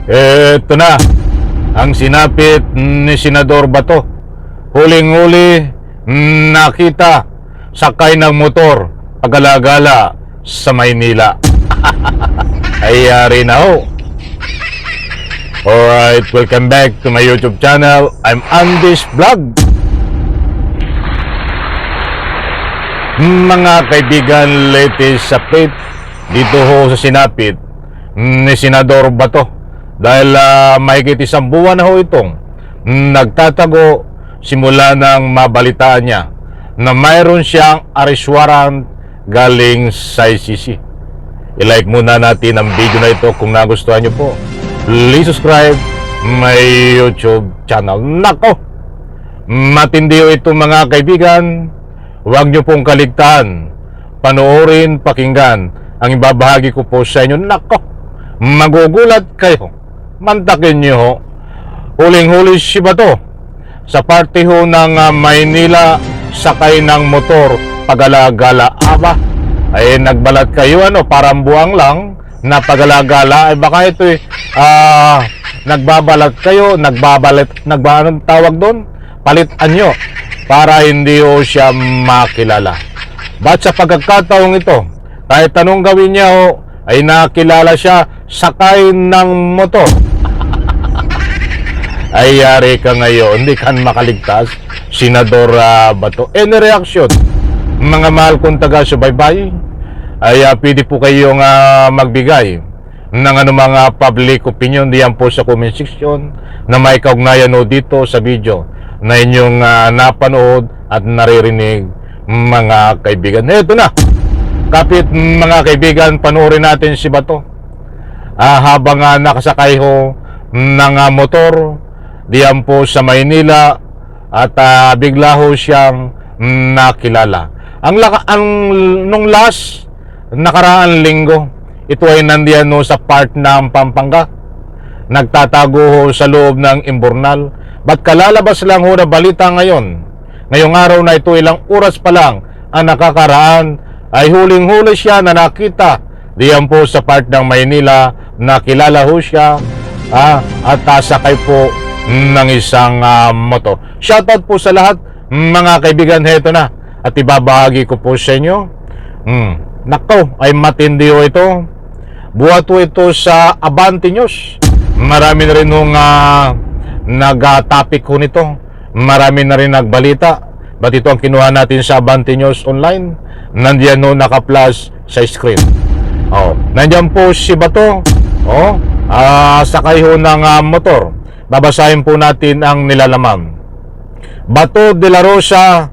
Eto na, ang sinapit ni Senador Bato. Huling-huli, nakita sakay ng motor pagala-gala sa Maynila. Ay yari na ho. Alright, welcome back to my YouTube channel. I'm Andy's Vlog. Mga kaibigan, latest update dito ho sa sinapit ni Senador Bato. Dahil mahigit isang buwan na ho itong nagtatago simula nang mabalitaan niya na mayroon siyang arrest warrant galing sa ICC. I-like muna natin ang video na ito kung nagustuhan nyo po. Please subscribe my YouTube channel. Nako! Matindi ho ito mga kaibigan. Huwag nyo pong kaligtaan. Panoorin, pakinggan ang ibabahagi ko po sa inyo. Nako! Magugulat kayo. Mantakin nyo ho. Huling-huli si Bato sa parte ho ng Maynila, sakay ng motor pagala-gala. Aba, ay nagbalat kayo parang buwang lang na pagala-gala. Ay baka ito nagbabalat kayo, anong tawag doon? Palitan nyo para hindi ho siya makilala. Ba't sa pagkakataong ito, kahit anong gawin niya ho, ay nakilala siya sakay ng motor. Ay yari ka ngayon, hindi ka makaligtas, Senador Bato. Any reaction, mga mahal kong taga-subaybay, ay pwede po kayong magbigay ng mga public opinion diyan po sa comment section na may kaugnayan o dito sa video na inyong napanood at naririnig mga kaibigan. Ito na, kapit mga kaibigan, panoorin natin si Bato habang nakasakay ho ng motor diyan po sa Maynila at bigla ho siyang nakilala. Nung last nakaraan linggo, ito ay nandiyan no sa part ng Pampanga, nagtatago ho sa loob ng Imbornal. Ba't kalalabas lang ho na balita ngayon? Ngayong araw na ito, ilang oras pa lang ang nakakaraan, ay huling-huli siya na nakita diyan po sa part ng Maynila. Nakilala ho siya at sakay po ng isang motor. Shoutout po sa lahat mga kaibigan. Heto na at ibabahagi ko po sa inyo. Nako, ay matindi ho ito. Buhat ho ito sa Abante News. Marami na rin hong nag-topic ho nito. Marami na rin nagbalita. Ba't ito ang kinuha natin sa Abante News Online? Nandiyan ho naka-flash sa screen. Nandiyan po si Bato. Sakay ho ng motor. Babasahin po natin ang nilalaman. Bato de la Rosa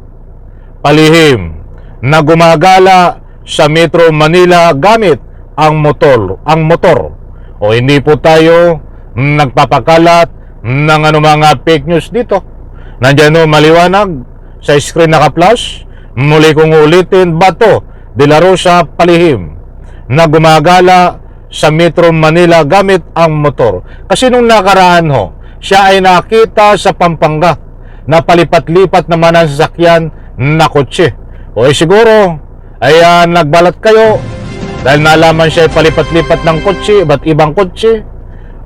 palihim na gumagala sa Metro Manila gamit ang motor. Hindi po tayo nagpapakalat ng mga fake news dito. Nandiyan maliwanag sa screen naka-flash. Muli kong ulitin, Bato de la Rosa palihim na gumagala sa Metro Manila gamit ang motor. Kasi nung nakaraan ho, siya ay nakita sa Pampanga na palipat-lipat naman ang sasakyan na kotse. Siguro ay nagbalat kayo dahil nalaman siya ay palipat-lipat ng kotse, ba't ibang kotse?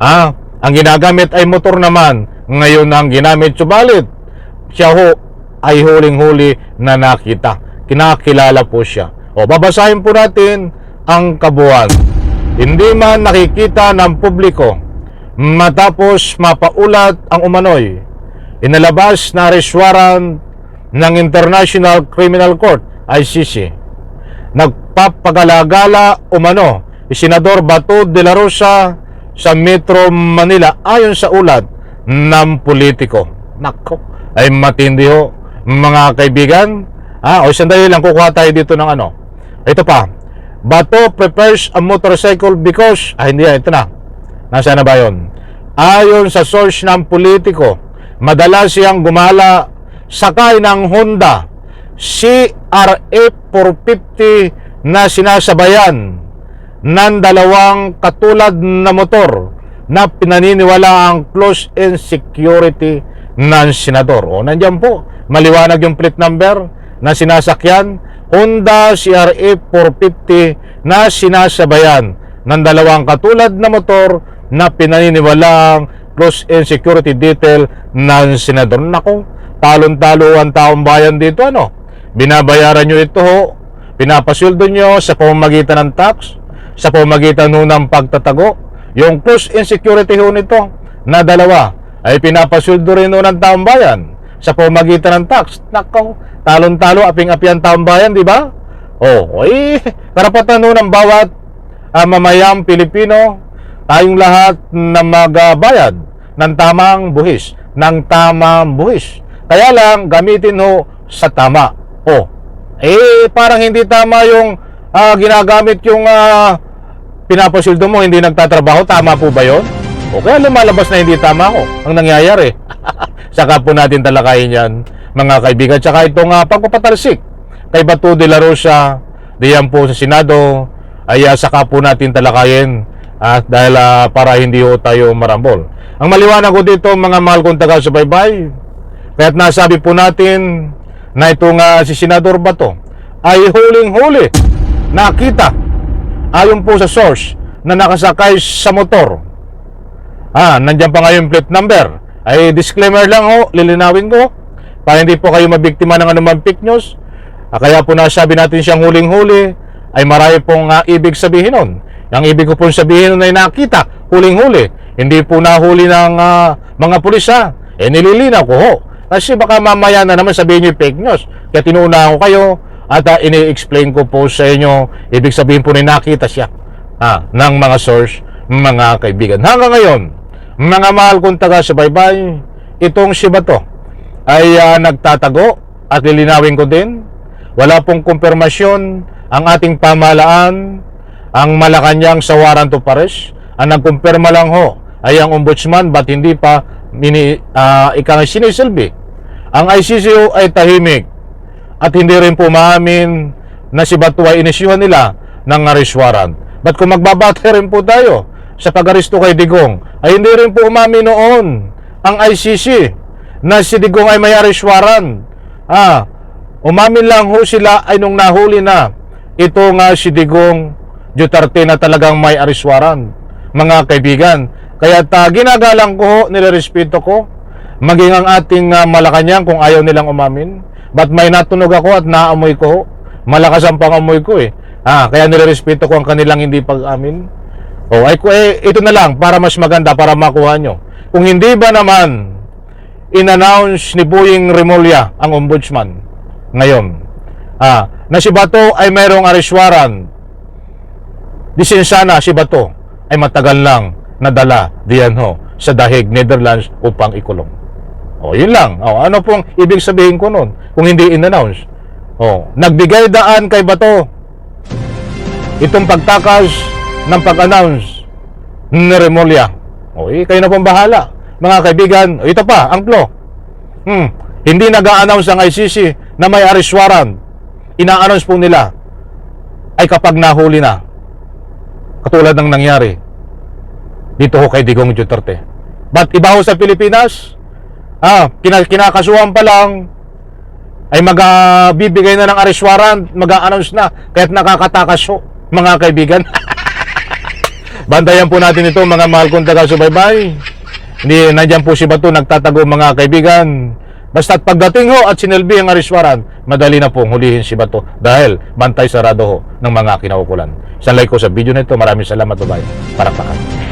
Ang ginagamit ay motor naman. Ngayon ang ginamit, subalit siya ho ay huling-huli na nakita. Kinakilala po siya. Babasahin po natin ang kabuuan. Hindi man nakikita ng publiko matapos mapaulat ang umano'y inalabas na arrest warrant ng International Criminal Court ICC. Nagpapagala-gala umano Senador Bato de la Rosa sa Metro Manila ayon sa ulat ng politiko. Nako, ay matindi ho mga kaibigan. Sandali lang, kukuha tayo dito ng ito pa. Bato prepares a motorcycle because ito na. Nasaan na ba yun? Ayon sa source ng politiko, madalas siyang gumala sakay ng Honda CRF 450 na sinasabayan ng dalawang katulad na motor na pinaniniwala ang close-in security ng senador. Nandiyan po, maliwanag yung plate number na sinasakyan, Honda CRF 450 na sinasabayan ng dalawang katulad na motor na pinaniniwalang close and security detail ng senador. Nako, talon-talo ang taong bayan dito, ano? Binabayaran nyo ito ho, pinapasweldo nyo sa pamamagitan ng tax, sa pamamagitan ho ng pagtatago. Yung close and security ho nito na dalawa ay pinapasweldo rin ho ng taong bayan sa pamamagitan ng tax. Nako, talon-talo, aping-api ang taong bayan, di ba? Oh, ay karapatan ho ng bawat mamayang Pilipino, tayong lahat na magbayad ng tamang buhis, Kaya lang, gamitin ho sa tama. Oh, parang hindi tama yung ginagamit yung pinapasildo mo, hindi nagtatrabaho. Tama po ba yun? O kaya lumalabas na hindi tama ho ang nangyayari. Saka po natin talakayin yan, mga kaibigan. Saka itong pagpapatalsik kay Bato de la Rosa, diyan po sa Senado, ay saka po natin talakayin dahil para hindi ho tayo marambol. Ang maliwanag ko dito, mga mahal kong taga-subaybay, kaya't nasabi po natin na itong si Senador Bato ay huling-huli nakita ayon po sa source na nakasakay sa motor. Nandiyan pa nga yung plate number. Ay disclaimer lang ho, lilinawin ko para hindi po kayo mabiktima ng anumang fake news. Kaya po nasabi natin siyang huling-huli ay marami pong ibig sabihin nun. Ang ibig ko pong sabihin nun ay nakita, huling-huli. Hindi po nahuli ng mga pulis nililinaw ko ho. Kasi baka mamaya na naman sabihin nyo fake news. Kaya tinuuna ko kayo at ini-explain ko po sa inyo. Ibig sabihin po na nakita siya ng mga source, mga kaibigan. Hanggang ngayon, mga mahal kong taga-subaybay, itong si Bato ay nagtatago at lilinawin ko din. Wala pong kumpirmasyon ang ating pamahalaan, ang Malacanang sa warrant of arrest. Ang nagkumpirma lang ho ay ang ombudsman, ba't hindi pa sinisilbi. Ang ICC ay tahimik at hindi rin po maamin na si Bato ay inisyuhan nila ng arrest warrant. Ba't kung magbabate rin po tayo sa pag-aresto kay Digong, ay hindi rin po umamin noon ang ICC na si Digong ay may arrest warrant. Umamin lang ho sila ay nung nahuli na ito nga si Digong Duterte na talagang may arrest warrant, mga kaibigan. Kaya ginagalang ko ho, nilerespeto ko, maging ang ating Malacanang kung ayaw nilang umamin. But may natunog ako at naamoy ko ho. Malakas ang pangamoy ko kaya nilerespeto ko ang kanilang hindi pag-amin. Ito na lang para mas maganda, para makuha nyo. Kung hindi ba naman in-announce ni Boying Remulla, ang ombudsman ngayon, na si Bato ay mayroong arrest warrant, di sana si Bato ay matagal lang nadala diyan ho sa Dahig, Netherlands upang ikulong. Yun lang. Ano pong ibig sabihin ko nun kung hindi in-announce? Nagbigay daan kay Bato itong pagtakas ng pag-announce ni Remulla. Kayo na pong bahala, mga kaibigan. Ito pa, angklo. Hindi nag-a-announce ang ICC na may arrest warrant. Ina-announce po nila ay kapag nahuli na. Katulad ng nangyari dito ho kay Digong Duterte. But iba ho sa Pilipinas, kinakasuhan pa lang ay bibigay na ng arrest warrant, mag-a-announce na, kaya't nakakatakas ho, mga kaibigan. Bantayan po natin ito, mga mahal kong taga-subaybay. Hindi, nandiyan po si Bato nagtatago, mga kaibigan. Basta't pagdating ho at sinilbi ang arrest warrant, madali na pong hulihin si Bato dahil bantay sarado ho ng mga kinaukulan. Sa like ko sa video na ito, maraming salamat, bye-bye. Parakpakan.